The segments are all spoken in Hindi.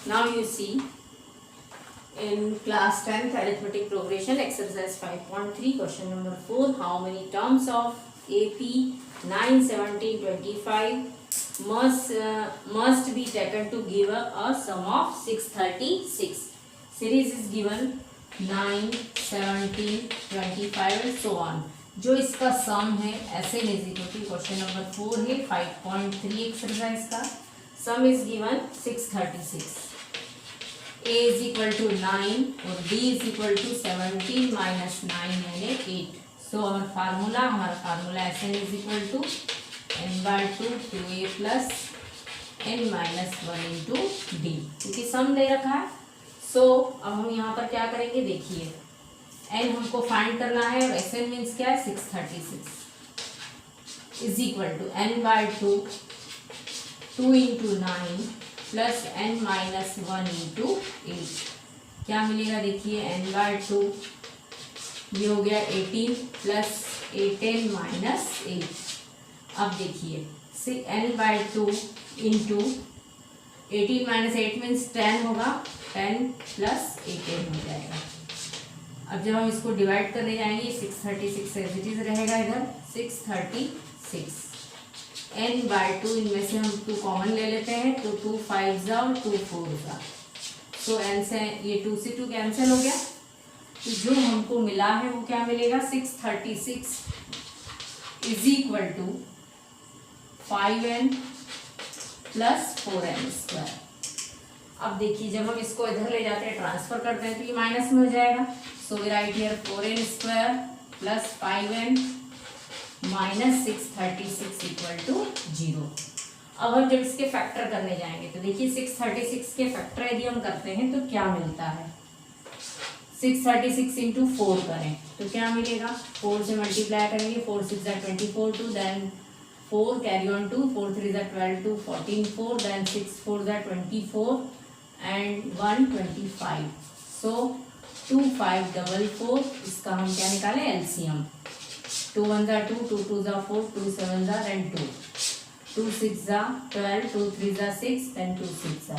Now you see in class 10th arithmetic progression exercise 5.3 question number 4, how many terms of AP 9, 17, 25 must be taken to give a sum of 636. Series is given 9, 17, 25 and so on. जो इसका सम है SN is equal to question number 4 है 5.3 एक्सरसाइज का. सम is given 636. A is equal to 9 और B is equal to 17 minus 9 यानी 8. So हमारा formula SN is equal to n by 2 2a plus n minus 1 into D. क्योंकि सम दे रखा है. So अब हम यहाँ पर क्या करेंगे देखिए, n हमको फाइंड करना है और SN मीन्स क्या है 636 is equal to n by 2 2 into 9 plus n minus 1 into 8. क्या मिलेगा देखिए, n बाय 2 ये हो गया 18 प्लस 8n माइनस 8. अब देखिए n by 2 into 18 minus 8 means 10 होगा, 10 प्लस 8n हो जाएगा. अब जब हम इसको डिवाइड करने जाएंगे 636 एज इट इज रहेगा, इधर 636 n बाय 2, इनमें से हम 2 कॉमन ले लेते हैं तो 2 5 और 2 4 का. तो n से ये 2 से 2 कैंसिल हो गया. तो जो हमको मिला है वो क्या मिलेगा, 636 is equal to 5n plus 4n square. अब देखिए जब हम इसको इधर ले जाते हैं ट्रांसफर करते हैं तो ये माइनस में हो जाएगा. So we write here 4n square plus 5n minus 636 equal to 0. अब हम जब इसके फैक्टर करने जाएंगे तो देखिए 636 के फैक्टर यदि हम करते हैं तो क्या मिलता है, 636 इंटू 4 करें तो क्या मिलेगा, 4 से मल्टीप्लाई करेंगे, 4 6 24 2, then 4 carry on 2, 4 3 12 2, 14 4, then 6 4 24 and 1 25. So 2 5 4 इसका हम क्या निकालें LCM. 2 1 2, 2 2 4, 2 7 and 2, 2 6 12, 2 3 6, then 2 6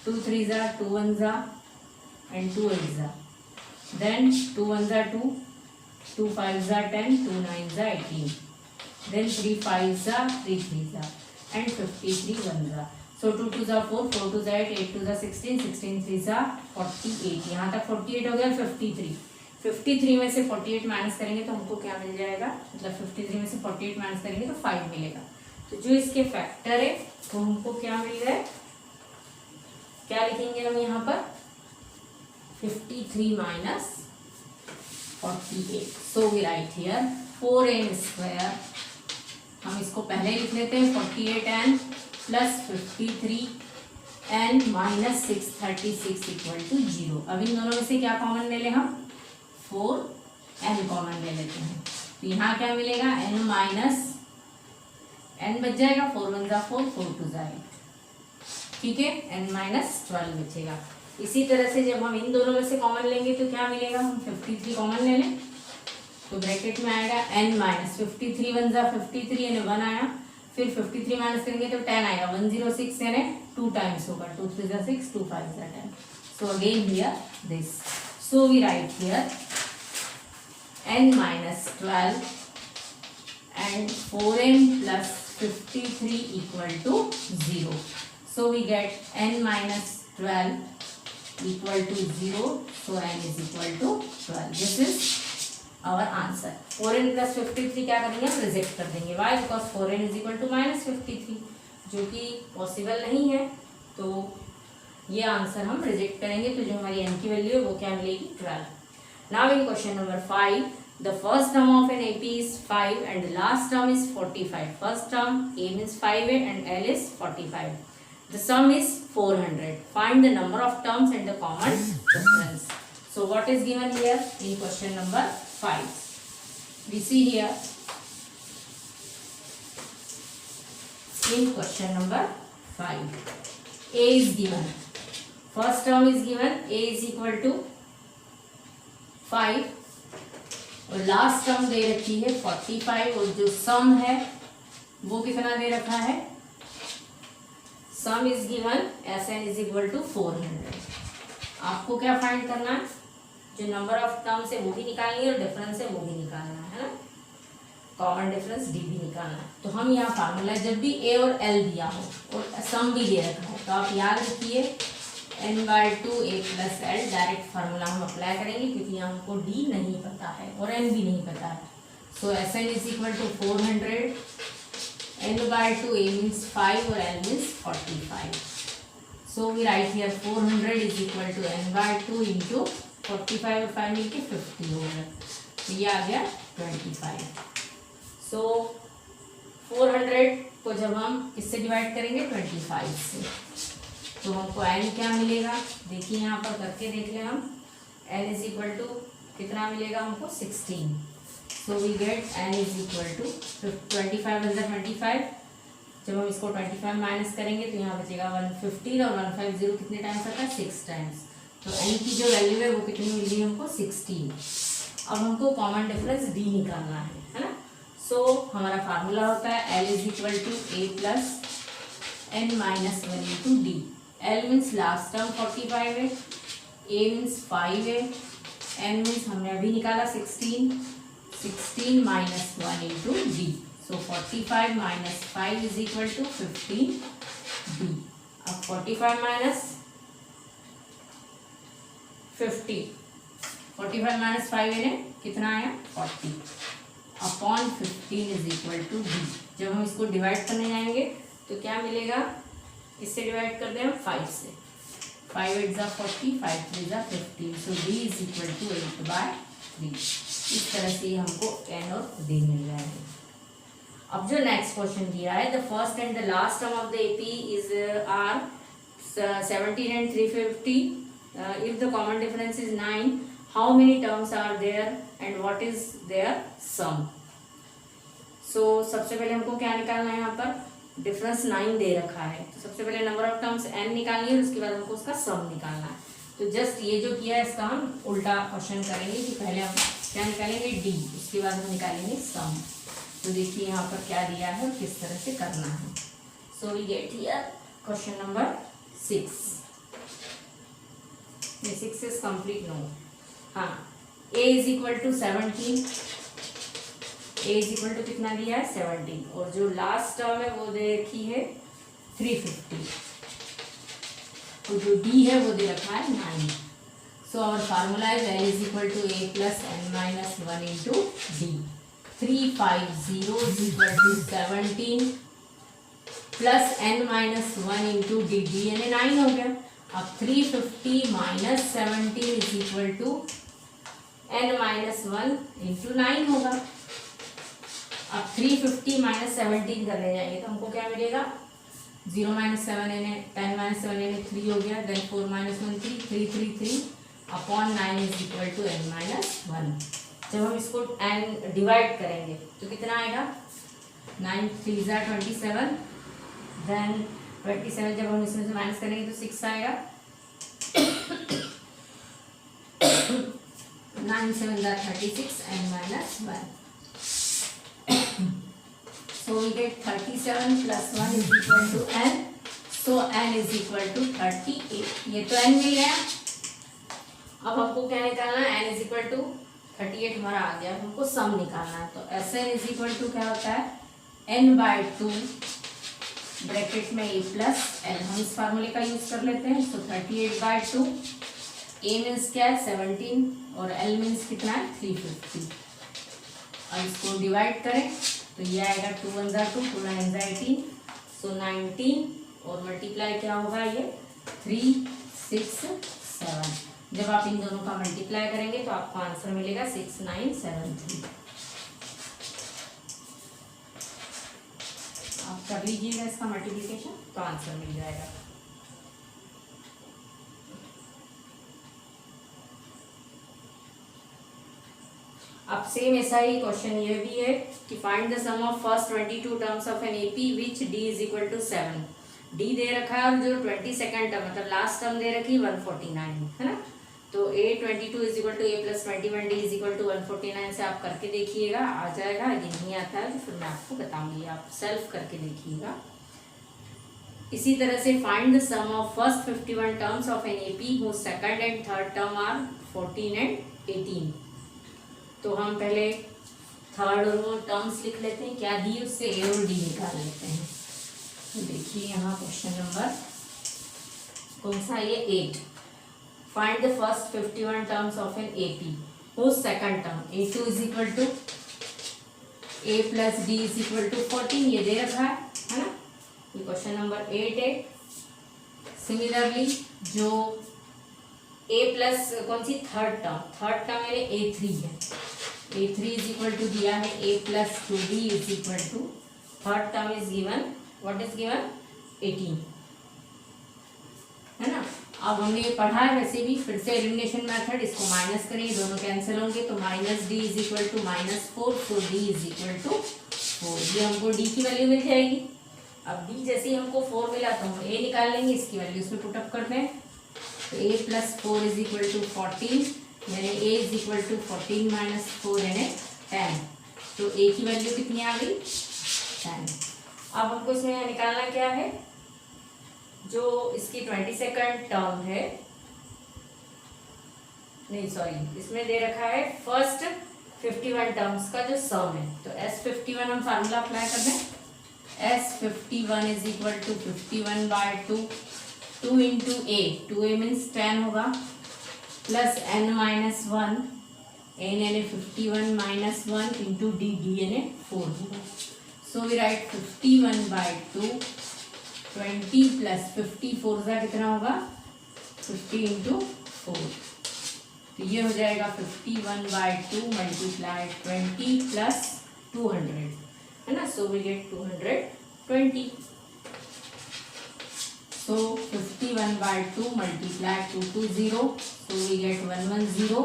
2 3 2 1 and 2 8 then 2 1 2, 2 5 10, 2 9 18, then 3 5 3 3 and 53 1. So 2 2 4, 4 2 8, 8 2 16, 16 3 48. यहाँ तक 48 हो गया. 53 में से 48 माइनस करेंगे तो हमको क्या मिल जाएगा, मतलब 53 में से 48 माइनस करेंगे तो 5 मिलेगा. तो जो इसके फैक्टर है वो हमको क्या मिल रहा है, क्या लिखेंगे हम यहाँ पर 53 minus 48. So we write here 4n square. हम इसको पहले लिख लेते हैं 48n plus 53n minus 636 equal to 0. अब इन दोनों में से क्या कॉमन ले लें हम, 4n कॉमन ले लेते हैं. तो यहाँ क्या मिलेगा, n माइनस n बच जाएगा, 4 1 4, 4 2 8. ठीक है, n माइनस 12 बचेगा. इसी तरह से जब हम इन दोनों में से कॉमन लेंगे तो क्या मिलेगा, हम 53 कॉमन ले लें तो ब्रैकेट में आएगा n माइनस 53 1 53 यानी 1 आया, फिर 53 माइनस करेंगे तो 10 आएगा, 106 यानी 2 टाइम्स होगा, 2 3 6, 2 5 10. So again here this. So we write here n minus 12 and 4n plus 53 equal to 0. So we get n minus 12 equal to 0. So n is equal to 12. This is our answer. 4n plus 53 क्या करेंगे, हम रिजेक्ट कर देंगे. Why? Because 4n is equal to minus 53 जो कि पॉसिबल नहीं है. तो ये आंसर हम रिजेक्ट करेंगे. तो जो हमारी n की वैल्यू है वो क्या मिलेगी, 12. Now in question number 5, the first term of an AP is 5 and the last term is 45. First term a means 5 है and l is 45. The sum is 400. Find the number of terms and the common difference. So what is given here in question number 5. We see here in question number 5 a is given. First term is given, a is equal to 5 और लास्ट टर्म दे रखी है 45 और जो सम है वो कितना दे रखा है sum is given Sn is equal to 400। आपको क्या फाइंड करना है, जो नंबर ऑफ टर्म्स है वो भी निकालनी है और डिफरेंस है वो भी निकालना है ना, कॉमन डिफरेंस डी भी निकालना है। तो हम यहाँ फार्मूला, जब भी ए और एल दिया हो और सम भी दे रखा हो, तो आप याद रखिए n/2 a plus L, direct formula हम अप्लाई करेंगे क्योंकि यहाँ हमको डी नहीं पता है और एन भी नहीं पता है। So Sn is equal to 400, n/2 a means 5 और l means 45। So we write here 400 is equal to n/2 into 45 और 5 मिलके 50 हो गया, तो ये आ गया 25। सो 400 को जब हम किससे डिवाइड करेंगे 25 से, तो हमको n क्या मिलेगा, देखिए यहाँ पर करके देख लें हम, n इज इक्वल टू कितना मिलेगा हमको 16। So we get n is equal to 25 अंदर 25, जब हम इसको 25 माइनस करेंगे तो यहाँ बचेगा 115 और 150 कितने टाइम्स आता है 6 टाइम्स, तो n की जो वैल्यू है वो कितनी मिल रही है हमको 16। अब हमको कॉमन डिफरेंस d निकालना है ना। सो हमारा फार्मूला होता है L is equal to a plus n minus 1 into D. L means last term 45 है, a मीन्स 5 है, n मीन्स हमने अभी निकाला 16 minus 1 into D. So 45 minus 5 is equal to 15 D. अब 45 माइनस 50, 45 माइनस 5 यानी कितना आया 40 upon 15 is equal to D. जब हम इसको डिवाइड करने जाएंगे तो क्या मिलेगा, इससे डिवाइड कर दें हम 5 से, 5 8 जा 40, 5 3 जा 15, सो d इज इक्वल टू 8/3। इस तरह से हमको n और d मिल रहा है। अब जो नेक्स्ट क्वेश्चन दिया है, the first and the last term of the AP is are 17 and 350, if the common difference is 9, how many terms are there and what is their sum? So सबसे पहले हमको क्या निकालना है, यहाँ पर डिफरेंस 9 दे रखा है, तो सबसे पहले नंबर ऑफ टर्म्स n निकालनी है और उसके बाद हमको उसका सम निकालना है। तो जस्ट ये जो किया है इसका हम उल्टा क्वेश्चन करेंगे कि पहले हम क्या निकालेंगे d, उसके बाद हम निकालेंगे सम। तो देखिए यहाँ पर क्या दिया है और किस तरह से करना है। So we get here question number 6। 6 is complete no, हाँ a is equal to 17, a is equal to कितना दिया है 17, और जो लास्ट टर्म है वो दे रखी है 350, तो जो d है वो दे रखा है 9। So our formula is L is equal to a plus n minus 1 into d. 350 is equal to 17 plus n minus 1 into d, d यानी 9 हो गया। अब 350 minus 17 is equal to n minus 1 into 9 होगा। अब 350 माइनस 17 करने जाएंगे तो हमको क्या मिलेगा, 0 माइनस 7 यानी 10 माइनस 7 यानी 3 हो गया, then 4 minus 1 3 upon 9 is equal to n minus 1। जब हम इसको n डिवाइड करेंगे तो कितना आएगा, 9 3 जा 27, देन 27 जब हम इसमें से माइनस करेंगे तो 6 आएगा, 9 7 जा 36 n minus 1। So we get 37 plus 1 is equal to n. So n is equal to 38. ये तो n मिल गया। अब हमको क्या निकालना है, n is equal to 38 हमारा आ गया, हमको सम निकालना है। तो Sn is equal to क्या होता है, n/2 ब्रैकेट में a प्लस n, हम इस फार्मूले का यूज कर लेते हैं। तो 38/2, a मीन्स क्या है 17 और l मीन्स कितना है 350। अब इसको डिवाइड करें तो ये आएगा 2 1 जा 2, 2 9 जा 18, सो 19 और मल्टीप्लाई क्या होगा ये 3 6 7। जब आप इन दोनों का मल्टीप्लाई करेंगे तो आपको आंसर मिलेगा 6973। आप कर लीजिएगा इसका मल्टीप्लिकेशन तो आंसर मिल जाएगा। अब सेम ऐसा ही क्वेश्चन ये भी है कि find the sum of first 22 terms of an AP which D is equal to 7। D दे रखा है और जो 22nd टर्म मतलब लास्ट टर्म दे रखी 149 है ना। तो a22 is equal to a plus 21 d is equal to 149 से आप करके देखिएगा, आ जाएगा। यदि नहीं आता है तो फिर मैं आपको बताऊंगी, आप सेल्फ करके देखिएगा। इसी तरह से find the sum of first 51 terms of an AP whose second and third term are 14 and 18। तो हम पहले थर्ड और टर्म्स लिख लेते हैं, क्या दी उससे ए और डी निकाल लेते हैं। तो देखिए यहाँ क्वेश्चन नंबर कौन सा, ये 8। Find the first 51 terms of an AP whose second term a2 is equal to a plus D is equal to 14, ये दे रखा है ना, ये क्वेश्चन नंबर 8 है। सिमिलरली जो a प्लस कौन सी थर्ड टर्म मेरे a3 है, a3 इज इक्वल टू दिया है a plus 2d is equal to third term is given, what is given 18, है ना। अब हमने ये पढ़ा है वैसे भी, फिर से एलिमिनेशन मेथड, इसको माइनस करेंगे, दोनों कैंसिल होंगे तो minus d is equal to -4, तो डी इज इक्वल टू 4, ये हमको डी की वैल्यू मिल जाएगी। अब डी जैसे ही हमको 4 मिला तो हम ए निकाल लेंगे, इसकी वैल्यू इसमें पुटअप करते हैं। तो a plus 4 is equal to 14, यानी a is equal to 14 minus 4 यानी 10, तो a की वैल्यू कितनी आ गई 10। अब हमको इसमें निकालना क्या है, जो इसकी 22nd टर्म है, नहीं सॉरी, इसमें दे रखा है फर्स्ट 51 टर्म्स का जो सम है। तो S51 हम फार्मूला अप्लाई कर दें, S51 is equal to 51/2, 2 into a, 2a means 10 होगा, प्लस n माइनस 1, n यानी 51 माइनस 1 इंटू डी, डी यानी 4 होगा। सो वी राइट 51/2, 20 प्लस 54 का कितना होगा 50 इंटू 4, तो ये हो जाएगा 51/2 मल्टीप्लाई 20 प्लस 200, है ना, so we get 220। So 51/2 multiply 2 to 0, so we get 110,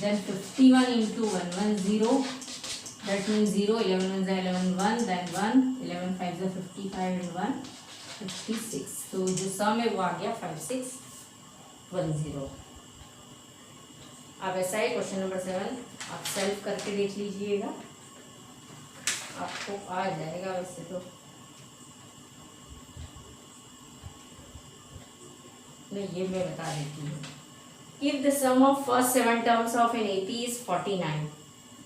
then 51 into 110, that means 0, 11 1 11 1, then 1, 11 5 55 and 1 56, तो जो सम है वो आ गया 5610। अब ऐसा है क्वेश्चन नंबर 7, आप सेल्फ करके देख लीजिएगा, आपको आ जाएगा वैसे तो, नहीं ये मैं बता देती हूँ। If the sum of first 7 terms of an AP is 49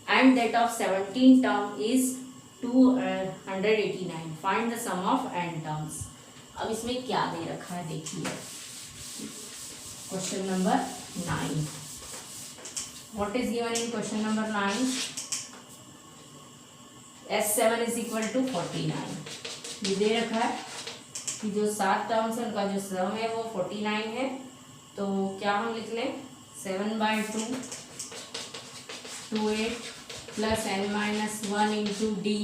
and that of 17 term is 289, find the sum of n terms. अब इसमें क्या दे रखा है देखिए, question number 9, what is given in question number 9, S7 is equal to 49, ये दे रखा है कि जो 7 टर्म्स है उनका जो सम है वो 49 है, तो क्या हम लिख लें 7/2 28 plus n minus 1 into d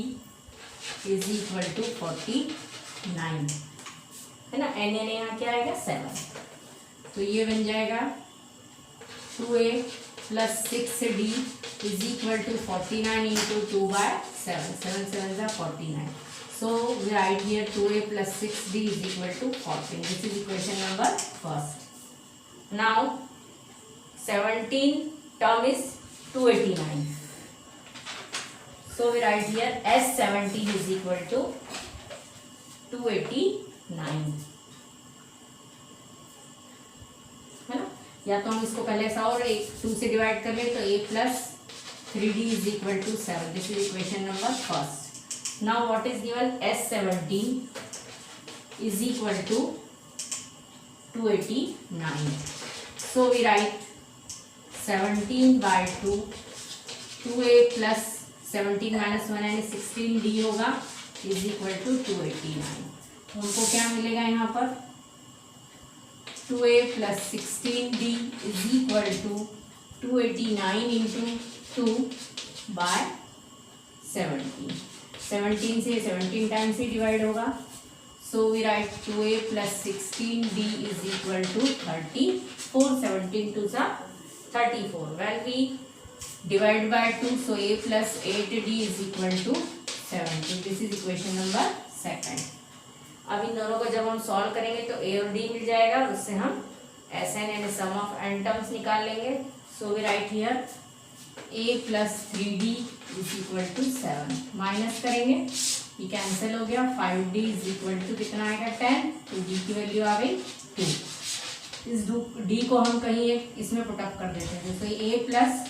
is equal to 49, है ना, n यानी यहाँ क्या आएगा 7, तो ये बन जाएगा 2a plus 6d is equal to 49 into 2/7, 7 7 जा 49, so we write here 2a plus 6d is equal to 14, this is equation number first. Now 17 term is 289, so we write here S17 is equal to 289, है ना, या तो हम इसको पहले ऐसा और 2 से डिवाइड कर ले तो a plus 3d is equal to 7, this is equation number first. Now what is given, S17 is equal to 289, so we write 17/2, 2a plus 17 minus 1 यानी 16d होगा is equal to 289, हमको क्या मिलेगा यहाँ पर 2a plus 16d is equal to 289 into 2/17, 17 से 17 टाइम्स ही डिवाइड होगा, so we write 2a plus 16d is equal to 34, 17 2 सा 34, when we divide by 2 so a plus 8d is equal to 70, this is equation number second। अब इन दोनों को जब हम सॉल्व करेंगे तो a और d मिल जाएगा, उससे हम Sn यानी सम ऑफ n टर्म्स निकाल लेंगे, so we write here a plus 3d is equal to 7, minus करेंगे ये कैंसिल हो गया, 5d इज इक्वल टू कितना आएगा 10, तो d की वैल्यू आ गई 2। इस d को हम कहीं एक इसमें पुटअप कर देते हैं, जैसे a plus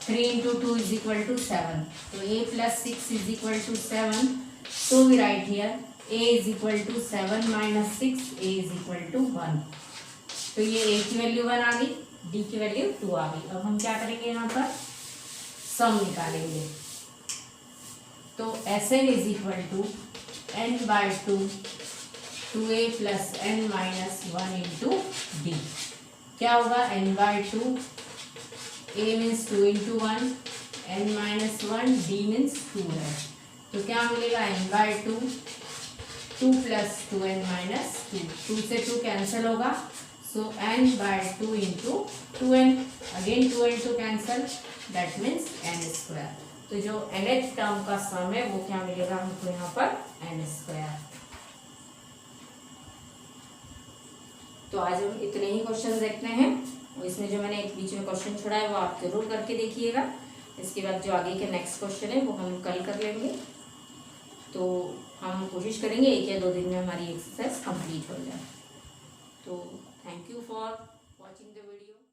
3 into 2 is equal to 7, तो a plus 6 is equal to 7, so we write here a is equal to 7 minus 6, a is equal to 1। तो ये a की वैल्यू 1 आ गई, d की वैल्यू 2 आ गई। अब हम क्या करेंगे, यहाँ पर सम निकालेंगे। तो Sn is equal to n by 2 2a plus n minus 1 into d. क्या होगा, n by 2, a means 2 into 1, n minus 1, d means 2 है। तो क्या मिलेगा, n by 2, 2 plus 2n minus 2, 2 से 2 कैंसिल होगा, so n by 2 into 2n, again 2 into cancel, that means n square. तो जो nth टर्म का सम है वो क्या मिलेगा हमको यहाँ पर, n स्क्वायर। तो आज हम इतने ही क्वेश्चन देखते हैं, और इसमें जो मैंने एक बीच में क्वेश्चन छोड़ा है वो आप जरूर करके देखिएगा। इसके बाद जो आगे के नेक्स्ट क्वेश्चन है वो हम कल कर लेंगे। तो हम कोशिश करेंगे 1 या 2 दिन में हमारी एक्सरसाइज कंप्लीट हो जाए। तो thank you for watching the video.